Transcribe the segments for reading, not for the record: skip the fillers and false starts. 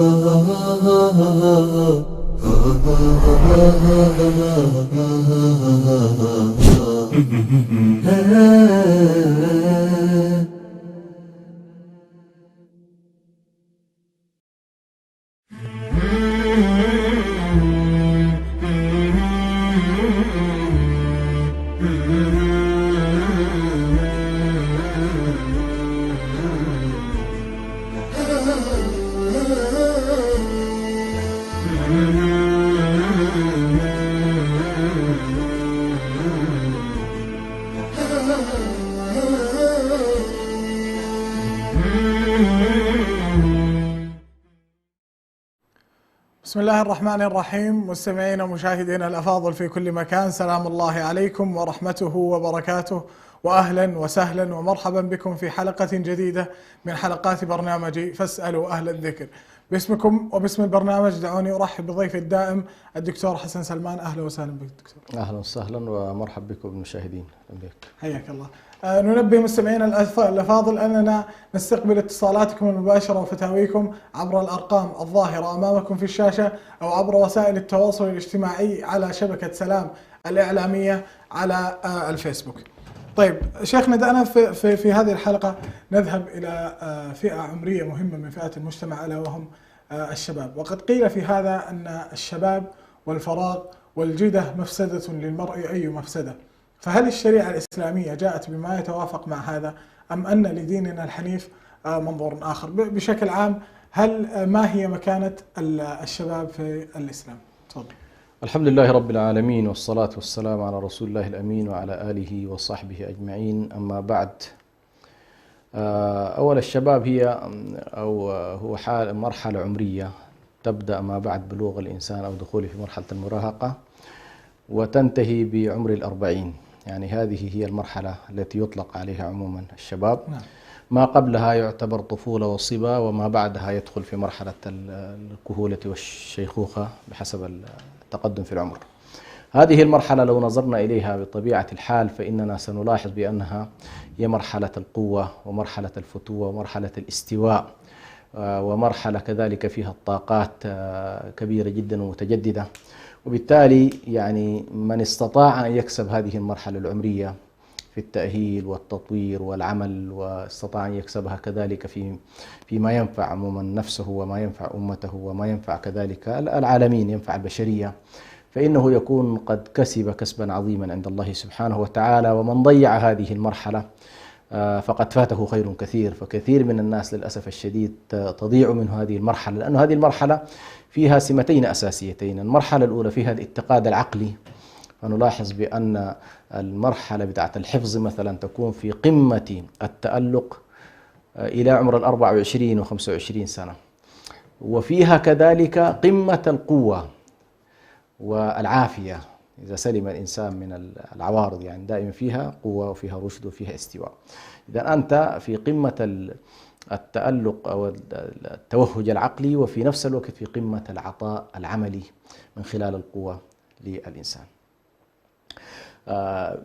بسم الله الرحمن الرحيم. مستمعينا ومشاهدينا الأفاضل في كل مكان، سلام الله عليكم ورحمته وبركاته، وأهلا وسهلا ومرحبا بكم في حلقة جديدة من حلقات برنامج فاسألوا أهل الذكر. باسمكم وباسم البرنامج دعوني أرحب بضيفي الدائم الدكتور حسن سلمان. أهلا وسهلا بك دكتور. أهلا وسهلا ومرحبا بكم بالمشاهدين. حياك الله. ننبه مستمعينا الأفاضل أننا نستقبل اتصالاتكم المباشرة وفتاويكم عبر الأرقام الظاهرة أمامكم في الشاشة أو عبر وسائل التواصل الاجتماعي على شبكة سلام الإعلامية على الفيسبوك. طيب شيخنا، دعنا في هذه الحلقة نذهب إلى فئة عمرية مهمة من فئات المجتمع ألا وهم الشباب، وقد قيل في هذا أن الشباب والفراغ والجدة مفسدة للمرء أي مفسدة، فهل الشريعة الإسلامية جاءت بما يتوافق مع هذا أم أن لديننا الحنيف منظور آخر؟ بشكل عام ما هي مكانة الشباب في الإسلام؟ تفضل. الحمد لله رب العالمين، والصلاة والسلام على رسول الله الأمين وعلى آله وصحبه أجمعين، أما بعد. أول الشباب هو مرحلة عمرية تبدأ ما بعد بلوغ الإنسان أو دخوله في مرحلة المراهقة وتنتهي بعمر 40. يعني هذه هي المرحلة التي يطلق عليها عموما الشباب. ما قبلها يعتبر طفولة وصبا، وما بعدها يدخل في مرحلة الكهولة والشيخوخة بحسب التقدم في العمر. هذه المرحلة لو نظرنا إليها بطبيعة الحال فإننا سنلاحظ بأنها هي مرحلة القوة ومرحلة الفتوة ومرحلة الاستواء، ومرحلة كذلك فيها الطاقات كبيرة جدا ومتجددة. وبالتالي يعني من استطاع أن يكسب هذه المرحلة العمرية في التأهيل والتطوير والعمل، واستطاع أن يكسبها كذلك فيما ينفع عموما نفسه وما ينفع أمته وما ينفع كذلك العالمين، ينفع البشرية، فإنه يكون قد كسب كسبا عظيما عند الله سبحانه وتعالى. ومن ضيع هذه المرحلة فقد فاته خير كثير. فكثير من الناس للأسف الشديد تضيع منه هذه المرحلة، لأن هذه المرحلة فيها سمتين أساسيتين. المرحلة الأولى فيها الاتقاد العقلي، فنلاحظ بأن المرحلة بتاعت الحفظ مثلا تكون في قمة التألق إلى عمر 24 و25 سنة، وفيها كذلك قمة القوة والعافية إذا سلم الإنسان من العوارض، يعني دائما فيها قوة وفيها رشد وفيها استواء. إذا أنت في قمة التألق أو التوهج العقلي، وفي نفس الوقت في قمة العطاء العملي من خلال القوة للإنسان.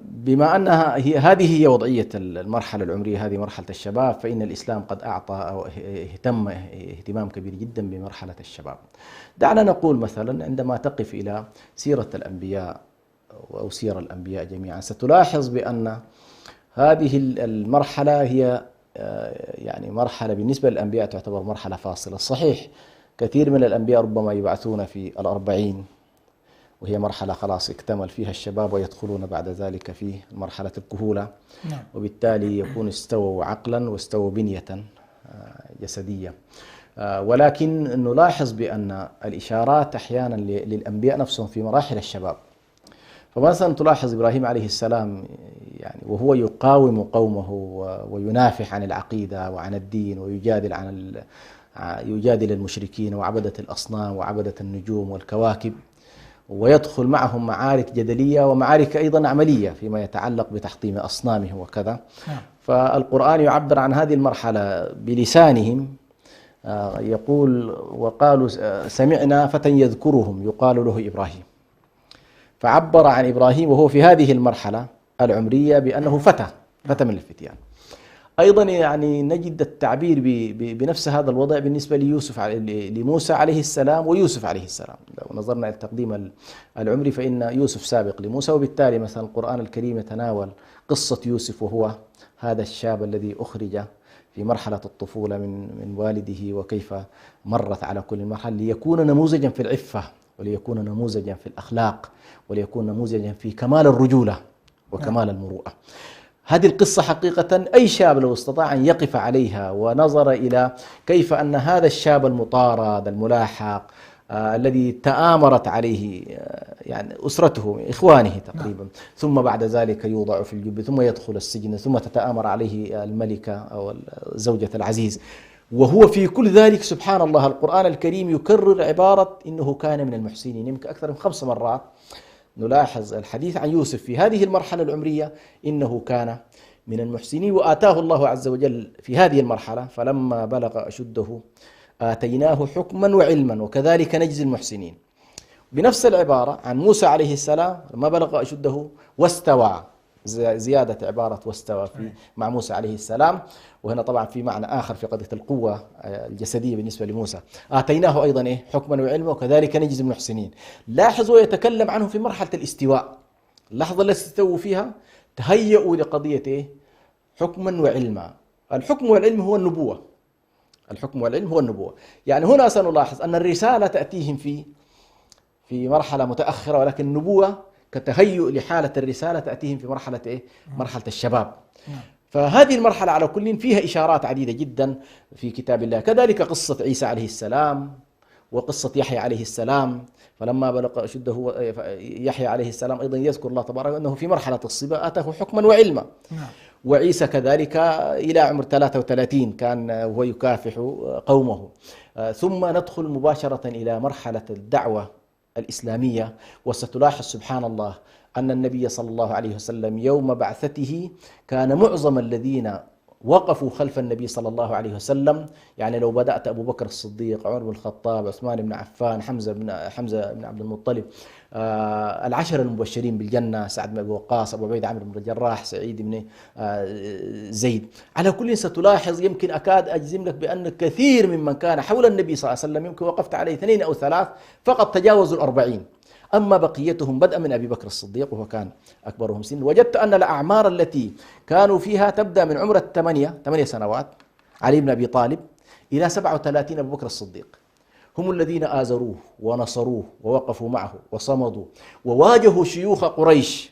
بما أنها هذه هي وضعية المرحلة العمرية، هذه مرحلة الشباب، فإن الإسلام قد أعطى أو اهتم اهتمام كبير جدا بمرحلة الشباب. دعنا نقول مثلا عندما تقف إلى سيرة الأنبياء أو سير الأنبياء جميعا ستلاحظ بأن هذه المرحلة هي يعني مرحلة بالنسبة للأنبياء تعتبر مرحلة فاصلة. صحيح كثير من الأنبياء ربما يبعثون في 40 وهي مرحلة خلاص اكتمل فيها الشباب، ويدخلون بعد ذلك في مرحلة الكهولة، وبالتالي يكون استووا عقلا واستووا بنية جسدية. ولكن نلاحظ بأن الإشارات أحيانا للأنبياء نفسهم في مراحل الشباب. فمثلا تلاحظ إبراهيم عليه السلام يعني وهو يقاوم قومه وينافح عن العقيدة وعن الدين ويجادل المشركين وعبدة الأصنام وعبدة النجوم والكواكب، ويدخل معهم معارك جدلية ومعارك أيضا عملية فيما يتعلق بتحطيم أصنامهم وكذا. فالقرآن يعبر عن هذه المرحلة بلسانهم، يقول وقالوا سمعنا فتى يذكرهم يقال له إبراهيم، فعبر عن إبراهيم وهو في هذه المرحلة العمرية بأنه فتى من الفتيان. أيضا يعني نجد التعبير بنفس هذا الوضع بالنسبة لموسى عليه السلام ويوسف عليه السلام. لو نظرنا إلى التقديم العمري فإن يوسف سابق لموسى، وبالتالي مثلا القرآن الكريم يتناول قصة يوسف وهو هذا الشاب الذي أخرج في مرحلة الطفولة من والده، وكيف مرت على كل مرحلة ليكون نموذجا في العفة، وليكون نموذجا في الأخلاق، وليكون نموذجا في كمال الرجولة وكمال المروءة. هذه القصة حقيقة أي شاب لو استطاع أن يقف عليها ونظر إلى كيف أن هذا الشاب المطارد الملاحق الذي تآمرت عليه يعني أسرته إخوانه تقريبا، ثم بعد ذلك يوضع في الجب، ثم يدخل السجن، ثم تتآمر عليه الملكة أو زوجة العزيز، وهو في كل ذلك سبحان الله القرآن الكريم يكرر عبارة إنه كان من المحسنين. يمكن أكثر من 5 مرات نلاحظ الحديث عن يوسف في هذه المرحلة العمرية إنه كان من المحسنين، وآتاه الله عز وجل في هذه المرحلة فلما بلغ أشده آتيناه حكما وعلما وكذلك نجزي المحسنين. بنفس العبارة عن موسى عليه السلام لما بلغ أشده واستوى، زيادة عبارة واستوى مع موسى عليه السلام، وهنا طبعا في معنى آخر في قضية القوة الجسدية بالنسبة لموسى. آتيناه أيضا حكما وعلما وكذلك نجزي المحسنين. لاحظوا يتكلم عنه في مرحلة الاستواء، اللحظة التي استووا فيها تهيئوا لقضية حكما وعلما. الحكم والعلم هو النبوة، الحكم والعلم هو النبوة. يعني هنا سنلاحظ أن الرسالة تأتيهم في مرحلة متأخرة، ولكن النبوة كتهيؤ لحالة الرسالة تأتيهم في مرحلة مرحلة الشباب. فهذه المرحلة على كل فيها إشارات عديدة جدا في كتاب الله. كذلك قصة عيسى عليه السلام وقصة يحيى عليه السلام، فلما بلغ أشده يحيى عليه السلام أيضا يذكر الله تبارك أنه في مرحلة الصبا آتاه حكما وعلما. وعيسى كذلك إلى عمر 33 كان وهو يكافح قومه. ثم ندخل مباشرة إلى مرحلة الدعوة الإسلامية، وستلاحظ سبحان الله أن النبي صلى الله عليه وسلم يوم بعثته كان معظم الذين وقفوا خلف النبي صلى الله عليه وسلم، يعني لو بدأت أبو بكر الصديق، عمر بن الخطاب، عثمان بن عفان، حمزة بن عبد المطلب، العشر المبشرين بالجنة، سعد بن أبي وقاص، أبو عبيدة عمرو بن الجراح، سعيد بن زيد، على كل ستلاحظ يمكن أكاد أجزم لك بأن كثير ممن كان حول النبي صلى الله عليه وسلم يمكن وقفت عليه 2 أو 3 فقط تجاوزوا 40. أما بقيتهم بدءا من أبي بكر الصديق وهو كان أكبرهم سن، وجدت أن الأعمار التي كانوا فيها تبدأ من عمر 8 سنوات علي بن أبي طالب إلى 37 أبو بكر الصديق، هم الذين آزروه ونصروه ووقفوا معه وصمدوا وواجهوا شيوخ قريش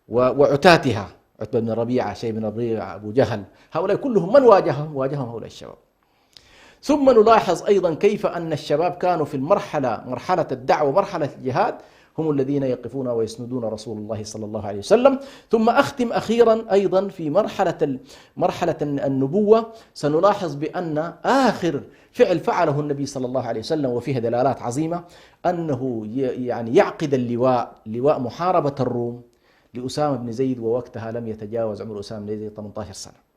وعتاتها، عتبة بن ربيعة، شيبة بن ربيعة، أبو جهل، هؤلاء كلهم من واجههم هؤلاء الشباب. ثم نلاحظ أيضا كيف أن الشباب كانوا في مرحلة الدعوة، مرحلة الجهاد، هم الذين يقفون ويسندون رسول الله صلى الله عليه وسلم. ثم أختم أخيرا أيضا في مرحلة النبوة، سنلاحظ بأن آخر فعل فعله النبي صلى الله عليه وسلم وفيها دلالات عظيمة، أنه يعني يعقد لواء محاربة الروم لأسامة بن زيد، ووقتها لم يتجاوز عمر أسامة بن زيد 18 سنة.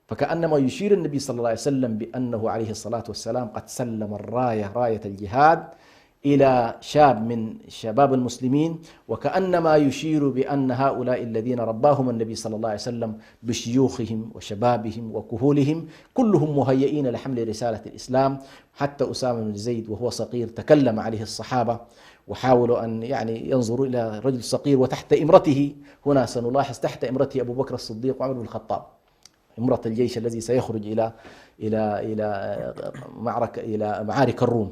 فكأنما يشير النبي صلى الله عليه وسلم بأنه عليه الصلاة والسلام قد سلم راية الجهاد إلى شاب من شباب المسلمين، وكأنما يشير بأن هؤلاء الذين رباهم النبي صلى الله عليه وسلم بشيوخهم وشبابهم وكهولهم كلهم مهيئين لحمل رسالة الإسلام. حتى أسامة بن زيد وهو صغير تكلم عليه الصحابة وحاولوا أن يعني ينظروا إلى رجل صغير وتحت إمرته، هنا سنلاحظ تحت إمرته أبو بكر الصديق وعمر بن الخطاب، إمرة الجيش الذي سيخرج إلى معارك الروم.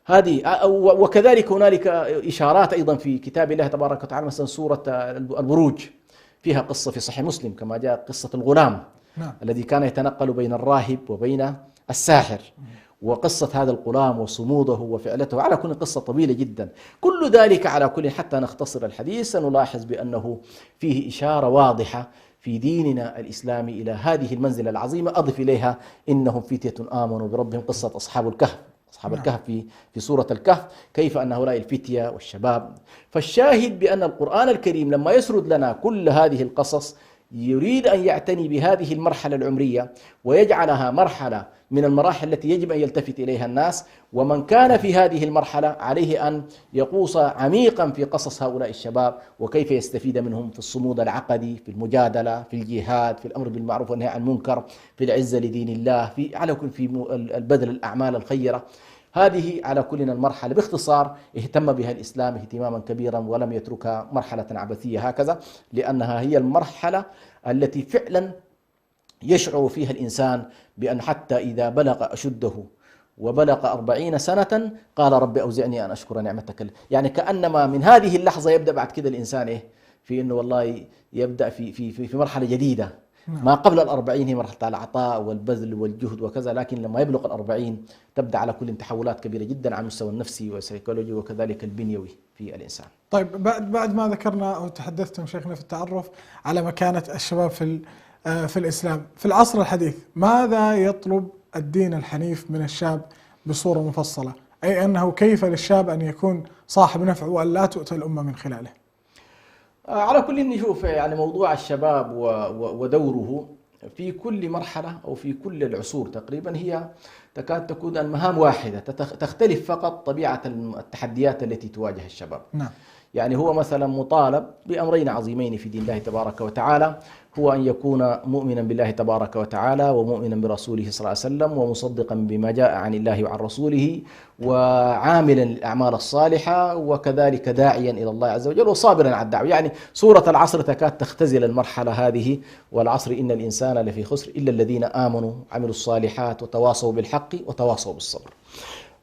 هذه وكذلك هنالك إشارات أيضا في كتاب الله تبارك وتعالى، مثلا سورة البروج فيها قصة في صحيح مسلم كما جاء قصة الغلام الذي كان يتنقل بين الراهب وبين الساحر، وقصة هذا الغلام وصموده وفعلته، على كل قصة طويلة جدا. كل ذلك على كل حتى نختصر الحديث سنلاحظ بأنه فيه إشارة واضحة في ديننا الإسلامي إلى هذه المنزلة العظيمة. أضف إليها إنهم فتية آمنوا بربهم، قصة أصحاب الكهف في سورة الكهف، كيف أن هؤلاء الفتية والشباب. فالشاهد بأن القرآن الكريم لما يسرد لنا كل هذه القصص يريد أن يعتني بهذه المرحلة العمرية ويجعلها مرحلة من المراحل التي يجب أن يلتفت إليها الناس. ومن كان في هذه المرحلة عليه أن يغوص عميقا في قصص هؤلاء الشباب وكيف يستفيد منهم في الصمود العقدي، في المجادلة، في الجهاد، في الأمر بالمعروف والنهي عن المنكر، في العزة لدين الله، على كل في البذل الأعمال الخيرة. هذه على كلنا المرحلة باختصار اهتم بها الإسلام اهتماما كبيرا ولم يتركها مرحلة عبثية هكذا، لأنها هي المرحلة التي فعلا يشعر فيها الإنسان بأن حتى إذا بلغ أشده وبلغ 40 سنة قال رب أوزعني أن أشكر نعمتك. يعني كأنما من هذه اللحظة يبدأ بعد كده الإنسان في أنه والله يبدأ في مرحلة جديدة. ما قبل 40 هي مرحلة العطاء والبذل والجهد وكذا، لكن لما يبلغ 40 تبدأ على كل تحولات كبيرة جدا على المستوى النفسي والسيكولوجي وكذلك البنيوي في الإنسان. طيب بعد ما ذكرنا أو تحدثتم شيخنا في التعرف على مكانة الشباب في الإسلام في العصر الحديث، ماذا يطلب الدين الحنيف من الشاب بصورة مفصلة؟ أي أنه كيف للشاب أن يكون صاحب نفع وأن لا تؤتى الأمة من خلاله؟ على كل نشوف يعني موضوع الشباب ودوره في كل مرحلة أو في كل العصور تقريبا هي تكاد تكون المهام واحدة، تختلف فقط طبيعة التحديات التي تواجه الشباب. نعم. يعني هو مثلا مطالب بأمرين عظيمين في دين الله تبارك وتعالى، هو أن يكون مؤمنا بالله تبارك وتعالى ومؤمنا برسوله صلى الله عليه وسلم ومصدقا بما جاء عن الله وعن رسوله وعاملا الأعمال الصالحة وكذلك داعيا إلى الله عز وجل وصابرا على الدعوة. يعني سورة العصر تكاد تختزل المرحلة هذه، والعصر إن الإنسان لفي خسر إلا الذين آمنوا عملوا الصالحات وتواصوا بالحق وتواصوا بالصبر.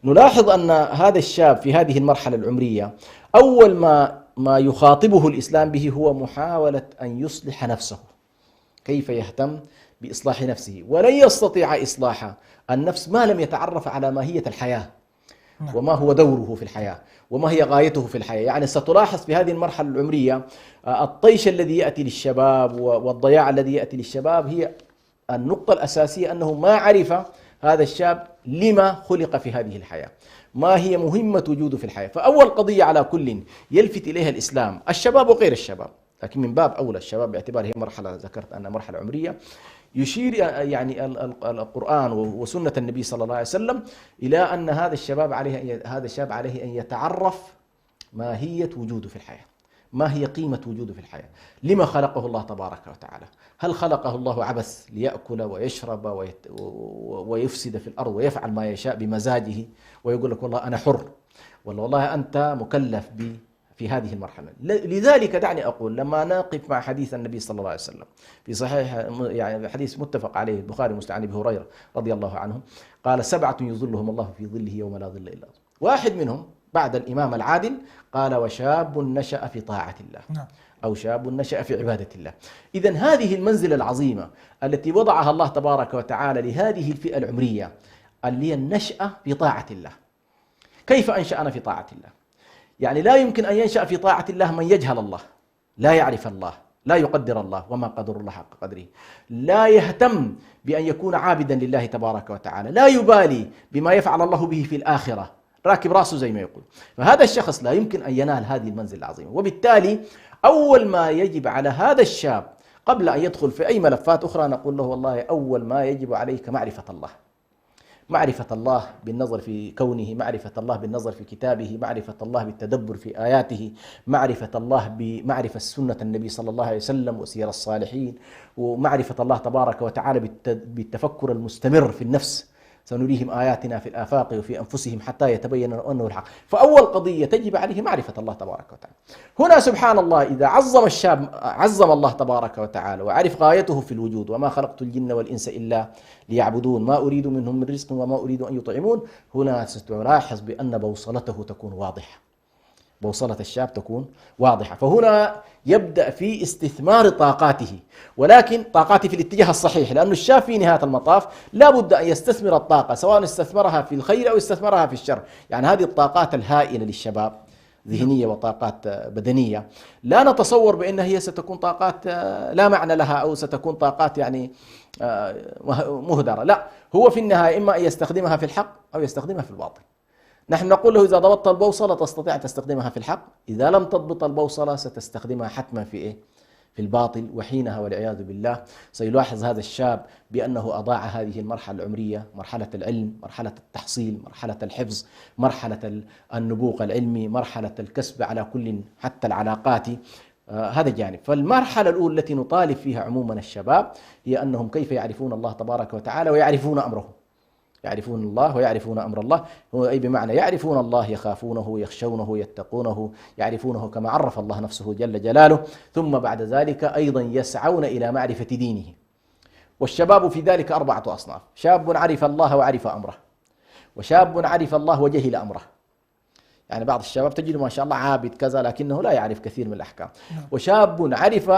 نلاحظ أن هذا الشاب في هذه المرحلة العمرية أول ما يخاطبه الإسلام به هو محاولة أن يصلح نفسه، كيف يهتم بإصلاح نفسه، ولن يستطيع إصلاح النفس ما لم يتعرف على ماهية الحياة وما هو دوره في الحياة وما هي غايته في الحياة. يعني ستلاحظ في هذه المرحلة العمرية الطيش الذي يأتي للشباب والضياع الذي يأتي للشباب هي النقطة الأساسية، أنه ما عرف هذا الشاب لما خلق في هذه الحياة، ما هي مهمة وجوده في الحياة. فأول قضية على كل يلفت إليها الإسلام الشباب وغير الشباب، لكن من باب أولى الشباب باعتبار هي مرحلة ذكرت أنها مرحلة عمرية، يشير يعني القرآن وسنة النبي صلى الله عليه وسلم إلى أن هذا الشاب عليه أن يتعرف ماهية وجوده في الحياة، ما هي قيمة وجوده في الحياة، لما خلقه الله تبارك وتعالى. هل خلقه الله عبث ليأكل ويشرب ويفسد في الأرض ويفعل ما يشاء بمزاجه ويقول لك والله أنا حر، والله أنت مكلف في هذه المرحلة؟ لذلك دعني أقول لما نقف مع حديث النبي صلى الله عليه وسلم في صحيح يعني حديث متفق عليه البخاري ومسلم عن أبي هريرة رضي الله عنه قال 7 يظلهم الله في ظله يوم لا ظل إلا ظله. واحد منهم بعد الإمام العادل قال وشاب نشأ في طاعة الله أو شاب نشأ في عبادة الله. إذن هذه المنزلة العظيمة التي وضعها الله تبارك وتعالى لهذه الفئة العمرية اللي هي النشأة في طاعة الله. كيف أنشأنا في طاعة الله؟ يعني لا يمكن أن ينشأ في طاعة الله من يجهل الله، لا يعرف الله، لا يقدر الله وما قدر الله حق قدره، لا يهتم بأن يكون عابدا لله تبارك وتعالى، لا يبالي بما يفعل الله به في الآخرة، راكب راسه زي ما يقول. فهذا الشخص لا يمكن أن ينال هذه المنزلة العظيمة. وبالتالي أول ما يجب على هذا الشاب قبل أن يدخل في أي ملفات أخرى نقول له والله أول ما يجب عليك معرفة الله، معرفة الله بالنظر في كونه، معرفة الله بالنظر في كتابه، معرفة الله بالتدبر في آياته، معرفة الله بمعرفة سنة النبي صلى الله عليه وسلم وسير الصالحين، ومعرفة الله تبارك وتعالى بالتفكر المستمر في النفس، سنريهم آياتنا في الآفاق وفي أنفسهم حتى يتبين أنه الحق. فأول قضية تجب عليه معرفة الله تبارك وتعالى. هنا سبحان الله إذا عظم الشاب عظم الله تبارك وتعالى وعرف غايته في الوجود، وما خلقت الجن والإنس إلا ليعبدون ما أريد منهم من رزق وما أريد أن يطعمون. هنا ستلاحظ بأن بوصلته تكون واضحة، بوصلة الشاب تكون واضحة. فهنا يبدأ في استثمار طاقاته، ولكن طاقاته في الاتجاه الصحيح، لأن الشاب في نهاية المطاف لا بد أن يستثمر الطاقة سواء استثمرها في الخير أو استثمرها في الشر. يعني هذه الطاقات الهائلة للشباب ذهنية وطاقات بدنية لا نتصور بأنها هي ستكون طاقات لا معنى لها أو ستكون طاقات يعني مهدرة، لا، هو في النهاية إما أن يستخدمها في الحق أو يستخدمها في الباطل. نحن نقول له إذا ضبطت البوصلة تستطيع تستخدمها في الحق، إذا لم تضبط البوصلة ستستخدمها حتما في في الباطل، وحينها والعياذ بالله سيلاحظ هذا الشاب بأنه أضاع هذه المرحلة العمرية، مرحلة العلم، مرحلة التحصيل، مرحلة الحفظ، مرحلة النبوغ العلمي، مرحلة الكسب على كل حتى العلاقات. هذا جانب. فالمرحلة الأولى التي نطالب فيها عموما الشباب هي أنهم كيف يعرفون الله تبارك وتعالى ويعرفون أمره، يعرفون الله ويعرفون أمر الله، هو أي بمعنى يعرفون الله، يخافونه، يخشونه، يتقونه، يعرفونه كما عرف الله نفسه جل جلاله. ثم بعد ذلك أيضا يسعون إلى معرفة دينه. والشباب في ذلك 4 أصناف: شاب عرف الله وعرف أمره، وشاب عرف الله وجهل أمره. يعني بعض الشباب تجد ما شاء الله عابد كذا لكنه لا يعرف كثير من الأحكام. وشاب عرف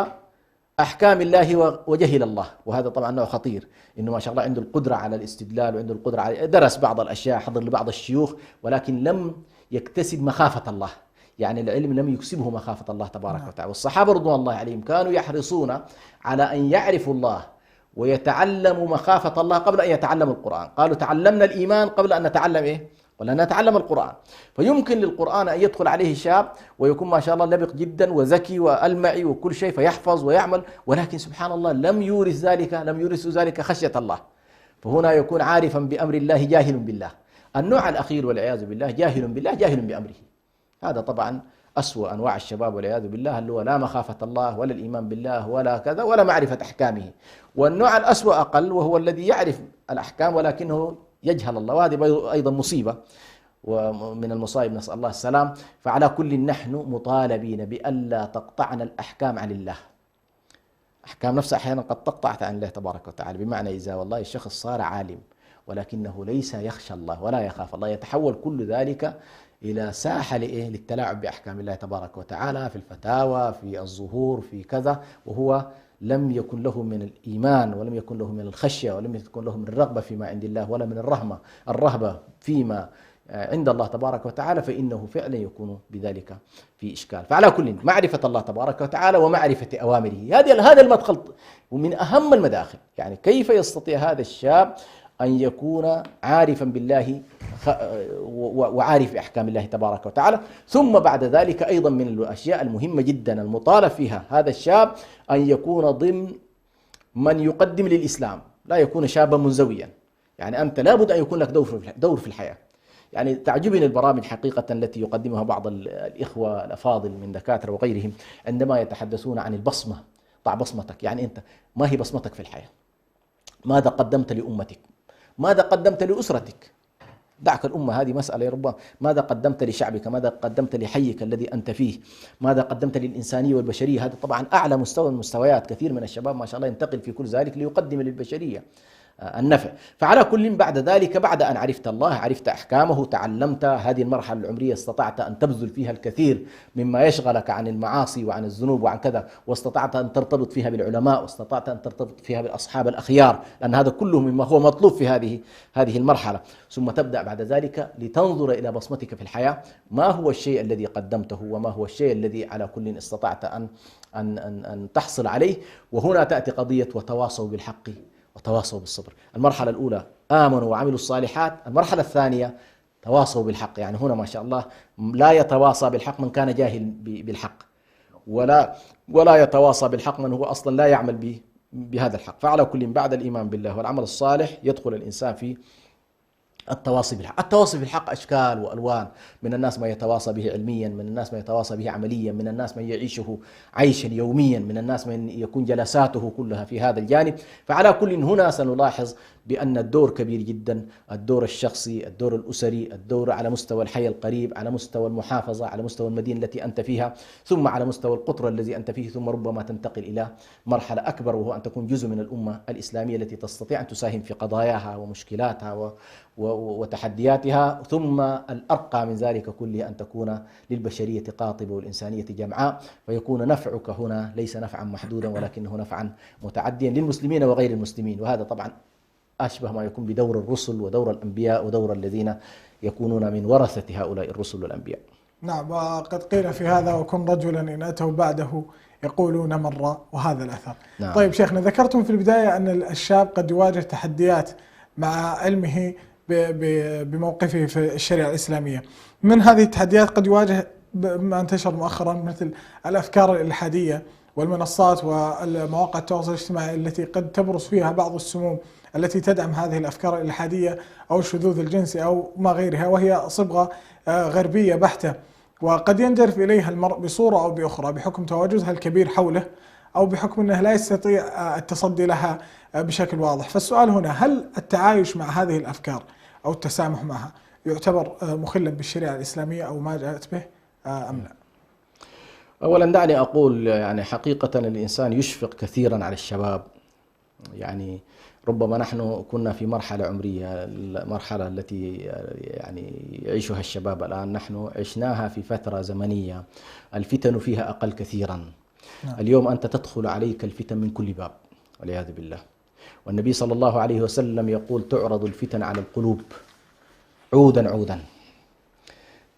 أحكام الله وجهل الله، وهذا طبعا نوع خطير، إنه ما شاء الله عنده القدرة على الاستدلال وعنده القدرة على درس بعض الأشياء، حضر لبعض الشيوخ، ولكن لم يكتسب مخافة الله. يعني العلم لم يكسبه مخافة الله تبارك وتعالى. والصحابة رضوان الله عليهم كانوا يحرصون على أن يعرفوا الله ويتعلموا مخافة الله قبل أن يتعلموا القرآن. قالوا تعلمنا الإيمان قبل أن نتعلم إيه؟ ولا نتعلم القرآن. فيمكن للقرآن أن يدخل عليه شاب ويكون ما شاء الله لبق جدا وذكي وألمعي وكل شيء فيحفظ ويعمل، ولكن سبحان الله لم يورث ذلك خشية الله، فهنا يكون عارفا بأمر الله جاهل بالله. النوع الأخير والعياذ بالله جاهل بالله جاهل بأمره، هذا طبعا أسوأ أنواع الشباب والعياذ بالله، اللي هو لا مخافة الله ولا الإيمان بالله ولا كذا ولا معرفة أحكامه. والنوع الأسوأ أقل وهو الذي يعرف الأحكام ولكنه يجهل الله، وهذه أيضا مصيبة ومن المصائب، نسأل الله السلام. فعلى كل نحن مطالبين بألا تقطعنا الأحكام عن الله. أحكام نفسها أحيانا قد تقطعت عن الله تبارك وتعالى، بمعنى إذا والله الشخص صار عالم ولكنه ليس يخشى الله ولا يخاف الله، يتحول كل ذلك إلى ساحة للتلاعب بأحكام الله تبارك وتعالى في الفتاوى، في الظهور، في كذا، وهو لم يكن له من الإيمان ولم يكن له من الخشية ولم يكن له من الرغبة فيما عند الله ولا من الرهبة فيما عند الله تبارك وتعالى، فإنه فعلا يكون بذلك في إشكال. فعلى كل معرفة الله تبارك وتعالى ومعرفة أوامره، هذا المدخل ومن أهم المداخل. يعني كيف يستطيع هذا الشاب أن يكون عارفا بالله وعارف أحكام الله تبارك وتعالى. ثم بعد ذلك أيضا من الأشياء المهمة جدا المطالب فيها هذا الشاب أن يكون ضمن من يقدم للإسلام، لا يكون شابا منزويا. يعني أنت لابد أن يكون لك دور في الحياة. يعني تعجبني البرامج حقيقة التي يقدمها بعض الإخوة الأفاضل من دكاترة وغيرهم عندما يتحدثون عن البصمة. ضع بصمتك، يعني أنت ما هي بصمتك في الحياة؟ ماذا قدمت لأمتك؟ ماذا قدمت لأسرتك؟ دعك الأمة هذه مسألة ربما، ماذا قدمت لشعبك؟ ماذا قدمت لحيك الذي أنت فيه؟ ماذا قدمت للإنسانية والبشرية؟ هذا طبعا أعلى مستوى من المستويات. كثير من الشباب ما شاء الله ينتقل في كل ذلك ليقدم للبشرية النفع. فعلى كل بعد ذلك، بعد أن عرفت الله، عرفت أحكامه، تعلمت هذه المرحلة العمرية، استطعت أن تبذل فيها الكثير مما يشغلك عن المعاصي وعن الذنوب وعن كذا، واستطعت أن ترتبط فيها بالعلماء، واستطعت أن ترتبط فيها بالأصحاب الأخيار، لأن هذا كله مما هو مطلوب في هذه المرحلة. ثم تبدأ بعد ذلك لتنظر إلى بصمتك في الحياة، ما هو الشيء الذي قدمته وما هو الشيء الذي على كل استطعت أن تحصل عليه. وهنا تأتي قضية وتواصوا بالحق وتواصوا بالصبر. المرحلة الأولى آمنوا وعملوا الصالحات، المرحلة الثانية تواصوا بالحق. يعني هنا ما شاء الله لا يتواصى بالحق من كان جاهل بالحق، ولا يتواصى بالحق من هو أصلا لا يعمل بهذا الحق. فعلى كل بعد الإيمان بالله والعمل الصالح يدخل الإنسان في التواصي بالحق. التواصي بالحق أشكال وألوان، من الناس ما يتواصى به علميا، من الناس ما يتواصى به عمليا، من الناس من يعيشه عيشا يوميا، من الناس من يكون جلساته كلها في هذا الجانب. فعلى كل هنا سنلاحظ بأن الدور كبير جدا، الدور الشخصي، الدور الأسري، الدور على مستوى الحي القريب، على مستوى المحافظة، على مستوى المدينة التي أنت فيها، ثم على مستوى القطر الذي أنت فيه، ثم ربما تنتقل إلى مرحلة أكبر وهو أن تكون جزء من الأمة الإسلامية التي تستطيع أن تساهم في قضاياها ومشكلاتها وتحدياتها، ثم الأرقى من ذلك كله أن تكون للبشرية قاطبة والإنسانية جمعاء، فيكون نفعك هنا ليس نفعا محدودا ولكنه نفعا متعديا للمسلمين وغير المسلمين. وهذا طبعا أشبه ما يكون بدور الرسل ودور الأنبياء ودور الذين يكونون من ورثة هؤلاء الرسل والأنبياء. نعم، وقد قيل في هذا وكن رجلا إن أتوا بعده يقولون مر، وهذا الأثر. نعم. طيب شيخنا، ذكرتم في البداية أن الشاب قد يواجه تحديات مع علمه بموقفه في الشريعة الإسلامية. من هذه التحديات قد يواجه ما انتشر مؤخرا مثل الأفكار الإلحادية والمنصات والمواقع التواصل الاجتماعي التي قد تبرز فيها بعض السموم التي تدعم هذه الأفكار الإلحادية أو الشذوذ الجنسي أو ما غيرها، وهي صبغة غربية بحتة، وقد ينجرف إليها المرء بصورة أو بأخرى بحكم تواجدها الكبير حوله أو بحكم أنه لا يستطيع التصدي لها بشكل واضح. فالسؤال هنا: هل التعايش مع هذه الأفكار أو التسامح معها يعتبر مخلا بالشريعة الإسلامية أو ما جاءت به أم لا؟ أولا دعني أقول يعني حقيقة الإنسان يشفق كثيرا على الشباب. يعني ربما نحن كنا في مرحلة عمرية، المرحلة التي يعني يعيشها الشباب الآن نحن عشناها في فترة زمنية الفتن فيها أقل كثيرا. اليوم أنت تدخل عليك الفتن من كل باب والعياذ بالله، والنبي صلى الله عليه وسلم يقول: تعرض الفتن على القلوب عودا عودا.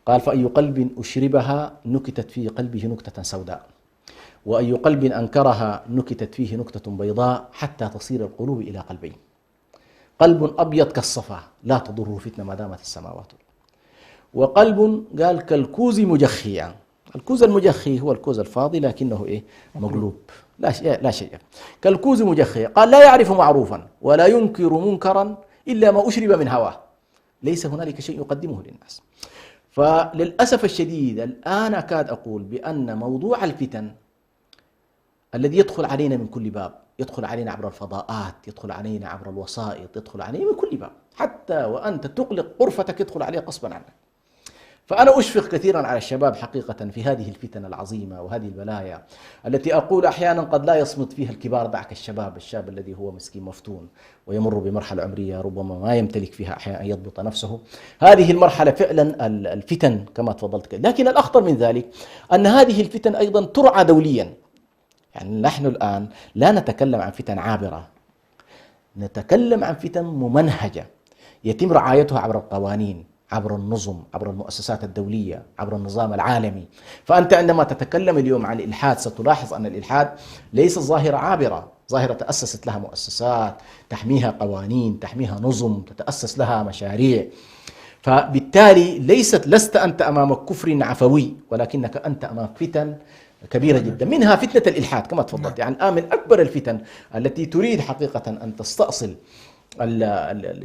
قال: فأي قلب أشربها نكتت في قلبه نكتة سوداء، وأي قلب أنكرها نكتت فيه نكتة بيضاء، حتى تصير القلوب إلى قلبين: قلب أبيض كالصفا لا تضره فتنة ما دامت السماوات، وقلب قال كالكوز مجخيا. الكوز المجخي هو الكوز الفاضي لكنه مقلوب، لا شيء. كالكوز مجخيا، قال: لا يعرف معروفا ولا ينكر منكرا إلا ما أشرب من هواه، ليس هنالك شيء يقدمه للناس. فللأسف الشديد الآن أكاد أقول بأن موضوع الفتن الذي يدخل علينا من كل باب، يدخل علينا عبر الفضاءات، يدخل علينا عبر الوسائط، يدخل علينا من كل باب، حتى وأنت تغلق غرفتك يدخل عليه غصبا عنك. فأنا أشفق كثيرا على الشباب حقيقة في هذه الفتن العظيمة وهذه البلايا التي أقول أحيانا قد لا يصمت فيها الكبار، دعك الشاب الذي هو مسكين مفتون ويمر بمرحلة عمرية ربما ما يمتلك فيها أحيانا أن يضبط نفسه. هذه المرحلة فعلا الفتن كما تفضلت، لكن الأخطر من ذلك أن هذه الفتن أيضا ترعى دوليا. يعني نحن الآن لا نتكلم عن فتن عابرة، نتكلم عن فتن ممنهجة يتم رعايتها عبر القوانين، عبر النظم، عبر المؤسسات الدولية، عبر النظام العالمي. فأنت عندما تتكلم اليوم عن الإلحاد ستلاحظ أن الإلحاد ليس ظاهرة عابرة، ظاهرة تأسست لها مؤسسات تحميها قوانين، تحميها نظم، تتأسس لها مشاريع. فبالتالي لست أنت أمام كفر عفوي، ولكنك أنت أمام فتن كبيرة جدا، منها فتنة الإلحاد كما تفضلت. يعني الآن من أكبر الفتن التي تريد حقيقة أن تستأصل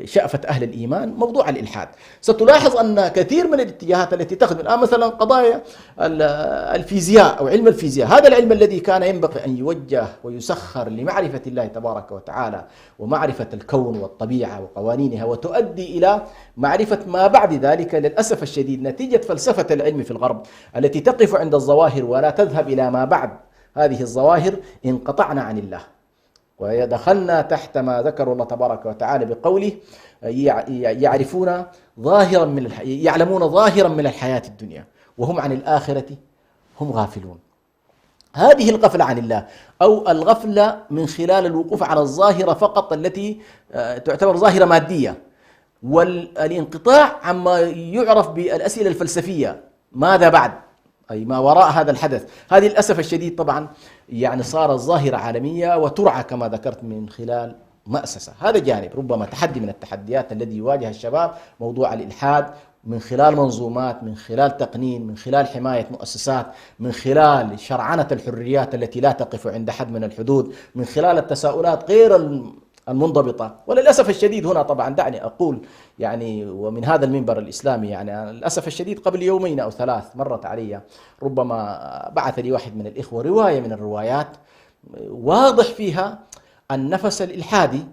شأفة أهل الإيمان موضوع الإلحاد. ستلاحظ أن كثير من الاتجاهات التي تخدم الآن مثلا قضايا الفيزياء أو علم الفيزياء، هذا العلم الذي كان ينبغي أن يوجه ويسخر لمعرفة الله تبارك وتعالى ومعرفة الكون والطبيعة وقوانينها، وتؤدي إلى معرفة ما بعد ذلك. للأسف الشديد نتيجة فلسفة العلم في الغرب التي تقف عند الظواهر ولا تذهب إلى ما بعد هذه الظواهر، انقطعنا عن الله ودخلنا تحت ما ذكر الله تبارك وتعالى بقوله: يعرفون ظاهرا من يعلمون ظاهرا من الحياة الدنيا وهم عن الآخرة هم غافلون. هذه الغفلة عن الله أو الغفلة من خلال الوقوف على الظاهرة فقط التي تعتبر ظاهرة مادية، والانقطاع عما يعرف بالأسئلة الفلسفية: ماذا بعد؟ أي ما وراء هذا الحدث. هذه للأسف الشديد طبعا يعني صارت ظاهرة عالمية وترعى كما ذكرت من خلال مؤسسة. هذا جانب ربما تحدي من التحديات الذي يواجه الشباب، موضوع الإلحاد، من خلال منظومات، من خلال تقنين، من خلال حماية مؤسسات، من خلال شرعنة الحريات التي لا تقف عند حد من الحدود، من خلال التساؤلات غير المنضبطة. وللأسف الشديد هنا طبعا دعني أقول يعني ومن هذا المنبر الإسلامي، يعني للأسف الشديد قبل يومين أو ثلاث مرت علي، ربما بعث لي واحد من الإخوة رواية من الروايات واضح فيها النفس الإلحادي،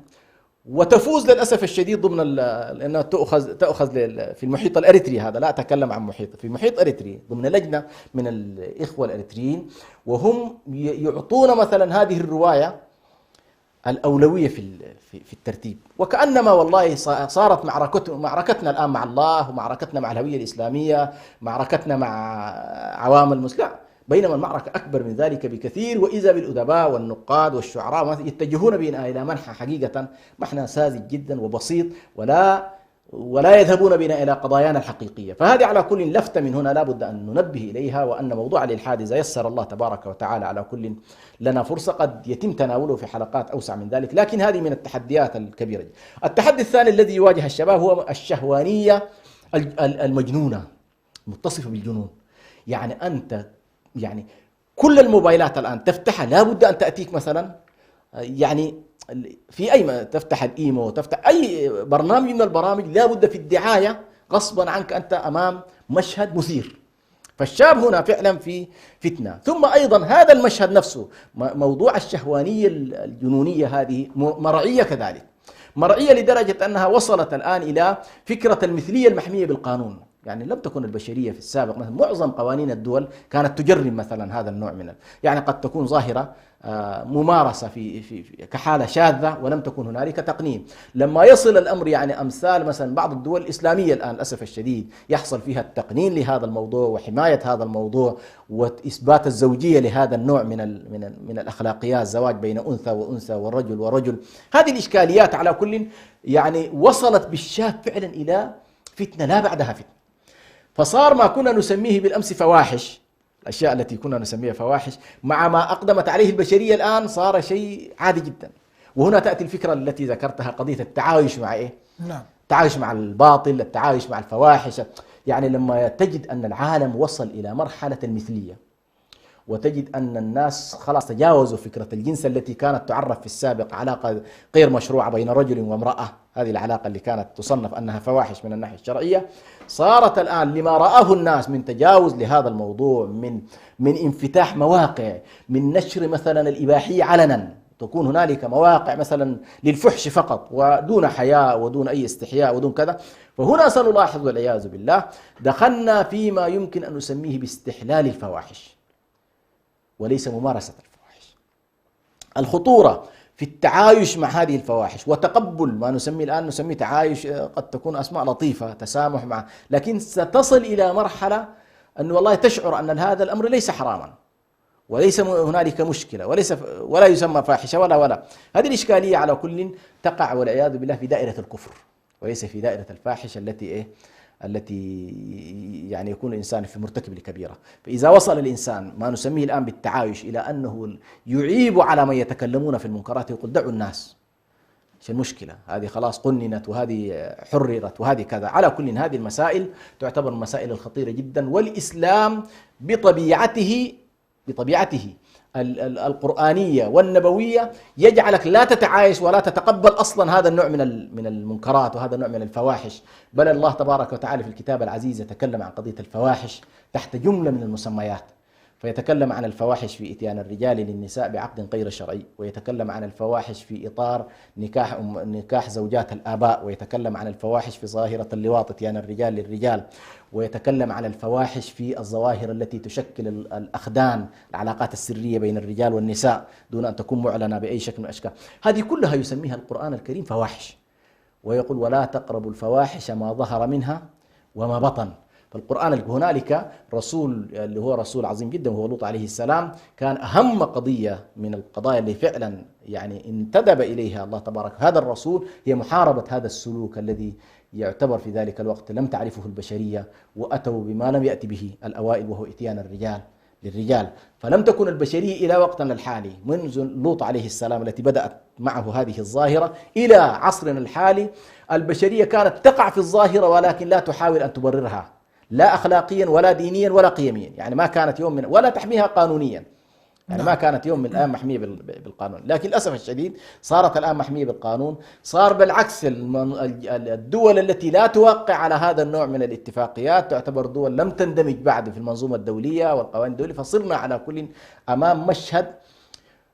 وتفوز للأسف الشديد ضمن لأنها تأخذ في المحيط الأريتري. هذا لا أتكلم عن محيط، في محيط أريتري ضمن لجنة من الإخوة الأريتريين، وهم يعطون مثلا هذه الرواية الأولوية في الترتيب، وكأنما والله صارت معركتنا الآن مع الله، ومعركتنا مع الهوية الإسلامية، معركتنا مع عوام المسلمين، بينما المعركة أكبر من ذلك بكثير. وإذا بالأدباء والنقاد والشعراء يتجهون بنا إلى منحى حقيقة محنى ساذج جدا وبسيط، ولا يذهبون بنا إلى قضايانا الحقيقية. فهذه على كل لفتة من هنا لابد أن ننبه إليها، وأن موضوع الإلحاد إذا يسر الله تبارك وتعالى على كل لنا فرصة قد يتم تناوله في حلقات أوسع من ذلك، لكن هذه من التحديات الكبيرة. التحدي الثاني الذي يواجه الشباب هو الشهوانية المجنونة، متصفة بالجنون. يعني أنت يعني كل الموبايلات الآن تفتحها لابد أن تأتيك مثلا يعني في أي تفتح الإيمو، تفتح أي برنامج من البرامج، لابد في الدعاية غصبا عنك أنت أمام مشهد مثير. فالشاب هنا فعلا في فتنة. ثم أيضا هذا المشهد نفسه موضوع الشهوانية الجنونية هذه مرعية كذلك، مرعية لدرجة أنها وصلت الآن إلى فكرة المثلية المحمية بالقانون. يعني لم تكن البشرية في السابق مثلا معظم قوانين الدول كانت تجرم مثلا هذا النوع من يعني قد تكون ظاهرة ممارسة في كحالة شاذة ولم تكن هنالك تقنين. لما يصل الأمر يعني أمثال مثلا بعض الدول الإسلامية الآن للأسف الشديد يحصل فيها التقنين لهذا الموضوع وحماية هذا الموضوع وإثبات الزوجية لهذا النوع من الأخلاقيات، زواج بين أنثى وأنثى والرجل ورجل. هذه الإشكاليات على كل يعني وصلت بالشاب فعلا إلى فتنة لا بعدها فتنة. فصار ما كنا نسميه بالأمس فواحش، الأشياء التي كنا نسميها فواحش مع ما أقدمت عليه البشرية الآن صار شيء عادي جدا. وهنا تأتي الفكرة التي ذكرتها، قضية التعايش مع إيه؟ نعم. التعايش مع الباطل، التعايش مع الفواحش. يعني لما تجد أن العالم وصل إلى مرحلة المثلية وتجد أن الناس خلاص تجاوزوا فكرة الجنس التي كانت تعرف في السابق علاقة غير مشروعة بين رجل وامرأة، هذه العلاقة اللي كانت تصنف أنها فواحش من الناحية الشرعية، صارت الآن لما رآه الناس من تجاوز لهذا الموضوع، من انفتاح مواقع، من نشر مثلا الإباحية علنا، تكون هنالك مواقع مثلا للفحش فقط ودون حياء ودون أي استحياء ودون كذا. فهنا سنلاحظ والعياذ بالله دخلنا فيما يمكن أن نسميه باستحلال الفواحش وليس ممارسة الفواحش. الخطورة في التعايش مع هذه الفواحش وتقبل ما نسميه الآن نسميه تعايش، قد تكون أسماء لطيفة، تسامح مع، لكن ستصل إلى مرحلة أن والله تشعر أن هذا الأمر ليس حراما وليس هنالك مشكلة ولا يسمى فاحشة ولا. هذه الإشكالية على كل تقع والعياذ بالله في دائرة الكفر وليس في دائرة الفاحشة التي يعني يكون الإنسان في مرتكب لكبيرة. فإذا وصل الإنسان ما نسميه الآن بالتعايش إلى أنه يعيب على من يتكلمون في المنكرات ويقول دعوا الناس، شو المشكلة، هذه خلاص قننت وهذه حررت وهذه كذا. على كل هذه المسائل تعتبر المسائل الخطيرة جدا، والإسلام بطبيعته القرآنية والنبوية يجعلك لا تتعايش ولا تتقبل أصلا هذا النوع من المنكرات وهذا النوع من الفواحش. بل الله تبارك وتعالى في الكتاب العزيز يتكلم عن قضية الفواحش تحت جملة من المسميات، فيتكلم عن الفواحش في إتيان الرجال للنساء بعقد غير شرعي، ويتكلم عن الفواحش في إطار نكاح زوجات الآباء، ويتكلم عن الفواحش في ظاهرة اللواط إتيان الرجال للرجال، ويتكلم عن الفواحش في الظواهر التي تشكل الأخدان، العلاقات السرية بين الرجال والنساء دون أن تكون معلنة بأي شكل من الأشكال. هذه كلها يسميها القرآن الكريم فواحش، ويقول ولا تقربوا الفواحش ما ظهر منها وما بطن. فالقرآن هنالك رسول اللي هو رسول عظيم جدا وهو لوط عليه السلام، كان أهم قضية من القضايا اللي فعلا يعني انتدب إليها الله تبارك هذا الرسول هي محاربة هذا السلوك الذي يعتبر في ذلك الوقت لم تعرفه البشرية، وأتوا بما لم يأتي به الأوائل وهو إتيان الرجال للرجال. فلم تكن البشرية إلى وقتنا الحالي منذ لوط عليه السلام التي بدأت معه هذه الظاهرة إلى عصرنا الحالي، البشرية كانت تقع في الظاهرة ولكن لا تحاول أن تبررها لا أخلاقيا ولا دينيا ولا قيميا. يعني ما كانت يوم من ولا تحميها قانونيا، يعني ما كانت يوم من الآن محمية بالقانون. لكن للأسف الشديد صارت الآن محمية بالقانون. صار بالعكس الدول التي لا توقع على هذا النوع من الاتفاقيات تعتبر دول لم تندمج بعد في المنظومة الدولية والقوانين الدولية. فصرنا على كل أمام مشهد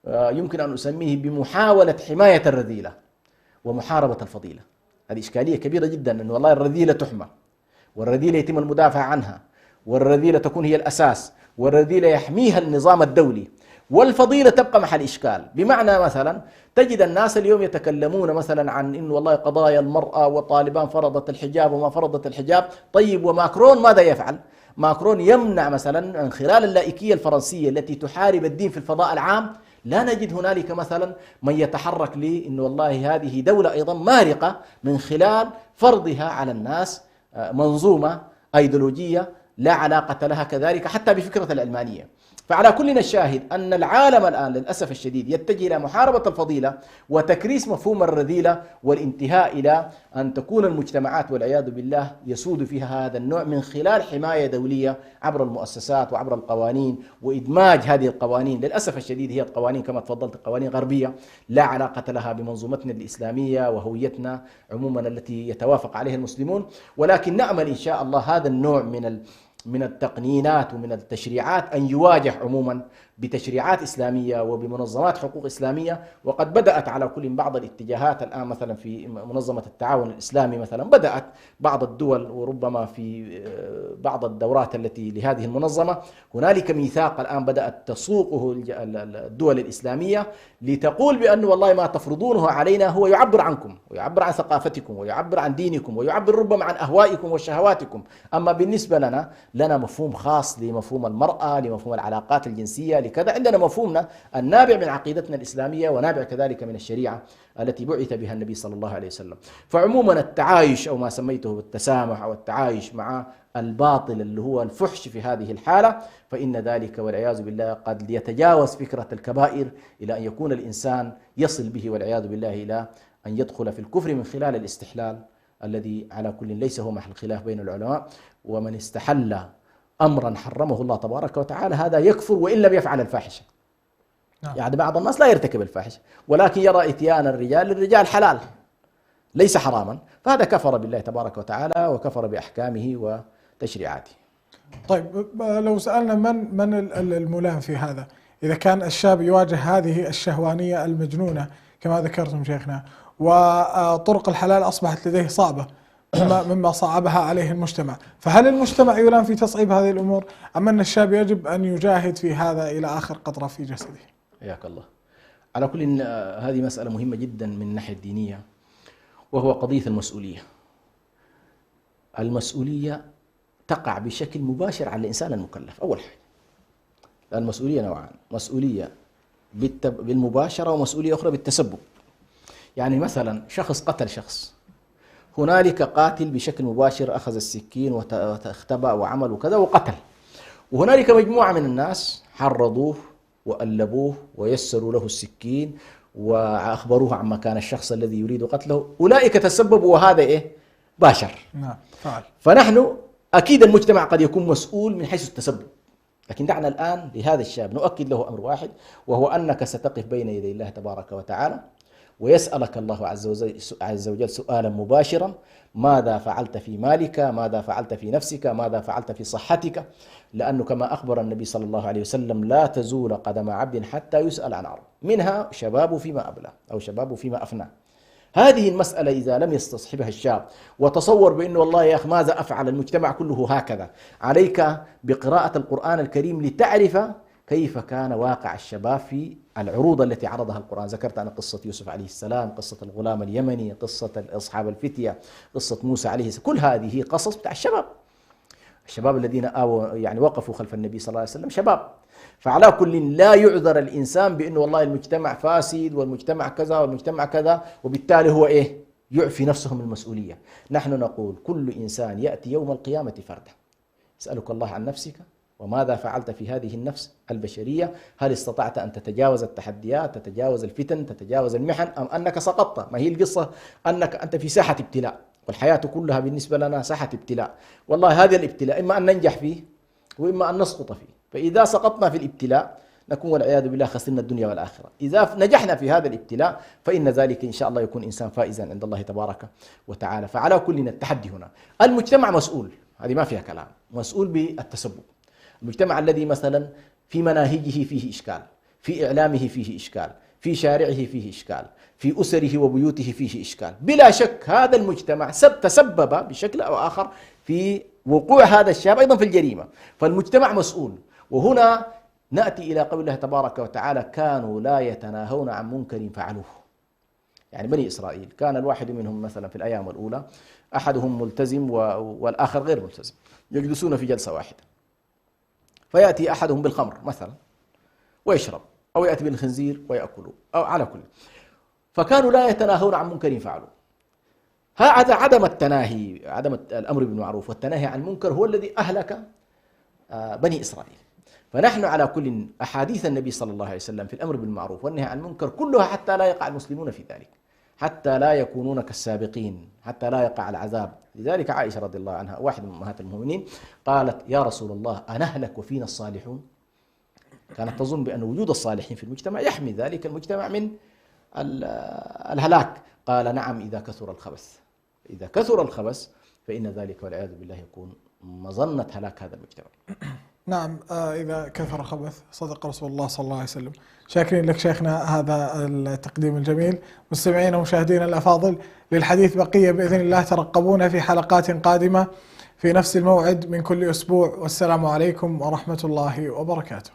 يمكن أن نسميه بمحاولة حماية الرذيلة ومحاربة الفضيلة. هذه إشكالية كبيرة جدا، أن والله الرذيلة تحمى والرذيلة يتم المدافع عنها والرذيلة تكون هي الأساس والرذيلة يحميها النظام الدولي، والفضيلة تبقى محل إشكال. بمعنى مثلا تجد الناس اليوم يتكلمون مثلا عن إنه والله قضايا المرأة وطالبان فرضت الحجاب وما فرضت الحجاب. طيب وماكرون ماذا يفعل؟ ماكرون يمنع مثلا من خلال اللائكية الفرنسية التي تحارب الدين في الفضاء العام. لا نجد هنالك مثلا من يتحرك لي إنه والله هذه دولة أيضا مارقة من خلال فرضها على الناس منظومة أيديولوجية لا علاقة لها كذلك حتى بفكرة العلمانية. فعلى كلنا الشاهد أن العالم الآن للأسف الشديد يتجه إلى محاربة الفضيلة وتكريس مفهوم الرذيلة والانتهاء إلى أن تكون المجتمعات والعياذ بالله يسود فيها هذا النوع من خلال حماية دولية عبر المؤسسات وعبر القوانين وإدماج هذه القوانين. للأسف الشديد هي قوانين كما تفضلت قوانين غربية لا علاقة لها بمنظومتنا الإسلامية وهويتنا عموما التي يتوافق عليها المسلمون، ولكن نأمل إن شاء الله هذا النوع من التقنينات ومن التشريعات أن يواجه عموما بتشريعات إسلامية وبمنظمات حقوق إسلامية. وقد بدأت على كل بعض الاتجاهات الآن، مثلا في منظمة التعاون الإسلامي مثلا بدأت بعض الدول، وربما في بعض الدورات التي لهذه المنظمة هنالك ميثاق الآن بدأت تسوقه الدول الإسلامية لتقول بأن والله ما تفرضونه علينا هو يعبر عنكم ويعبر عن ثقافتكم ويعبر عن دينكم ويعبر ربما عن أهوائكم وشهواتكم، أما بالنسبة لنا مفهوم خاص لمفهوم المرأة، لمفهوم العلاقات الجنسية، لكذا عندنا مفهومنا النابع من عقيدتنا الإسلامية ونابع كذلك من الشريعة التي بعث بها النبي صلى الله عليه وسلم. فعموما التعايش أو ما سميته بالتسامح أو التعايش مع الباطل اللي هو الفحش في هذه الحالة، فإن ذلك والعياذ بالله قد يتجاوز فكرة الكبائر إلى أن يكون الإنسان يصل به والعياذ بالله إلى أن يدخل في الكفر من خلال الاستحلال الذي على كل ليس هو محل خلاف بين العلماء. ومن استحل أمرا حرمه الله تبارك وتعالى هذا يكفر وإن لم يفعل الفاحشة. يعني بعض الناس لا يرتكب الفاحشة ولكن يرى إتيان الرجال للرجال حلال ليس حراما، فهذا كفر بالله تبارك وتعالى وكفر بأحكامه وتشريعاته. طيب لو سألنا من الملام في هذا، إذا كان الشاب يواجه هذه الشهوانية المجنونة كما ذكرتم شيخنا، وطرق الحلال أصبحت لديه صعبة مما صعبها عليه المجتمع، فهل المجتمع يلام في تصعيب هذه الأمور أم أن الشاب يجب أن يجاهد في هذا إلى آخر قطرة في جسده؟ حياك الله. على كل هذه مسألة مهمة جدا من الناحية الدينية، وهو قضية المسؤولية. المسؤولية تقع بشكل مباشر على الإنسان المكلف. أول حاجة المسؤولية نوعان، مسؤولية بالمباشرة ومسؤولية أخرى بالتسبب. يعني مثلا شخص قتل شخص، هنالك قاتل بشكل مباشر أخذ السكين واختبأ وعمل وكذا وقتل، وهنالك مجموعة من الناس حرضوه وألبوه ويسروا له السكين وأخبروه عن مكان الشخص الذي يريد قتله، أولئك تسببوا وهذا باشر. نعم فعل. فنحن أكيد المجتمع قد يكون مسؤول من حيث التسبب، لكن دعنا الآن لهذا الشاب نؤكد له أمر واحد، وهو أنك ستقف بين يدي الله تبارك وتعالى ويسألك الله عز وجل سؤالا مباشرا: ماذا فعلت في مالك؟ ماذا فعلت في نفسك؟ ماذا فعلت في صحتك؟ لأنه كما أخبر النبي صلى الله عليه وسلم: لا تزول قدم عبد حتى يسأل عن أربع، منها شبابه فيما أبلى أو شبابه فيما أفنى. هذه المسألة إذا لم يستصحبها الشاب وتصور بأنه والله يا أخي ماذا أفعل، المجتمع كله هكذا، عليك بقراءة القرآن الكريم لتعرف كيف كان واقع الشباب في العروض التي عرضها القرآن. ذكرت أنا قصة يوسف عليه السلام، قصة الغلام اليمني، قصة أصحاب الفتية، قصة موسى عليه السلام، كل هذه قصص بتاع الشباب الذين وقفوا خلف النبي صلى الله عليه وسلم شباب. فعلى كل لا يعذر الإنسان بأنه والله المجتمع فاسد والمجتمع كذا والمجتمع كذا، وبالتالي هو يعفي نفسه من المسؤولية. نحن نقول كل إنسان يأتي يوم القيامة فردا، يسألك الله عن نفسك وماذا فعلت في هذه النفس البشرية، هل استطعت أن تتجاوز التحديات، تتجاوز الفتن، تتجاوز المحن، أم أنك سقطت؟ ما هي القصة أنك أنت في ساحة ابتلاء، والحياة كلها بالنسبة لنا ساحة ابتلاء. والله هذا الابتلاء إما أن ننجح فيه وإما أن نسقط فيه، فإذا سقطنا في الابتلاء نكون والعياذ بالله خسرنا الدنيا والآخرة. إذا نجحنا في هذا الابتلاء فإن ذلك إن شاء الله يكون إنسان فائزا عند الله تبارك وتعالى. فعلى كلنا التحدي هنا، المجتمع مسؤول، هذه ما فيها كلام، مسؤول بالتسبب. المجتمع الذي مثلا في مناهجه فيه إشكال، في إعلامه فيه إشكال، في شارعه فيه إشكال، في أسره وبيوته فيه إشكال، بلا شك هذا المجتمع تسبب بشكل أو آخر في وقوع هذا الشاب أيضا في الجريمة. فالمجتمع مسؤول. وهنا نأتي إلى قول الله تبارك وتعالى: كانوا لا يتناهون عن منكر فعلوه. يعني بني إسرائيل كان الواحد منهم مثلا في الأيام الأولى أحدهم ملتزم والآخر غير ملتزم، يجلسون في جلسة واحدة، فيأتي أحدهم بالخمر مثلا ويشرب، أو يأتي بالخنزير ويأكله، أو على كل. فكانوا لا يتناهون عن منكر فعلوه. هذا عدم التناهي، عدم الأمر بالمعروف والتناهي عن المنكر هو الذي أهلك بني إسرائيل. فنحن على كل أحاديث النبي صلى الله عليه وسلم في الأمر بالمعروف والنهي عن المنكر كلها حتى لا يقع المسلمون في ذلك، حتى لا يكونون كالسابقين، حتى لا يقع العذاب. لذلك عائشة رضي الله عنها واحدة من أمهات المؤمنين قالت: يا رسول الله أنهلك وفينا الصالحون؟ كانت تظن بأن وجود الصالحين في المجتمع يحمي ذلك المجتمع من الهلاك. قال: نعم، إذا كثر الخبث. إذا كثر الخبث فإن ذلك والعياذ بالله يكون مظنة هلاك هذا المجتمع. نعم، إذا كثر الخبث، صدق رسول الله صلى الله عليه وسلم. شاكرين لك شيخنا هذا التقديم الجميل. مستمعينا ومشاهدينا الأفاضل، للحديث بقية بإذن الله، ترقبونا في حلقات قادمة في نفس الموعد من كل أسبوع، والسلام عليكم ورحمة الله وبركاته.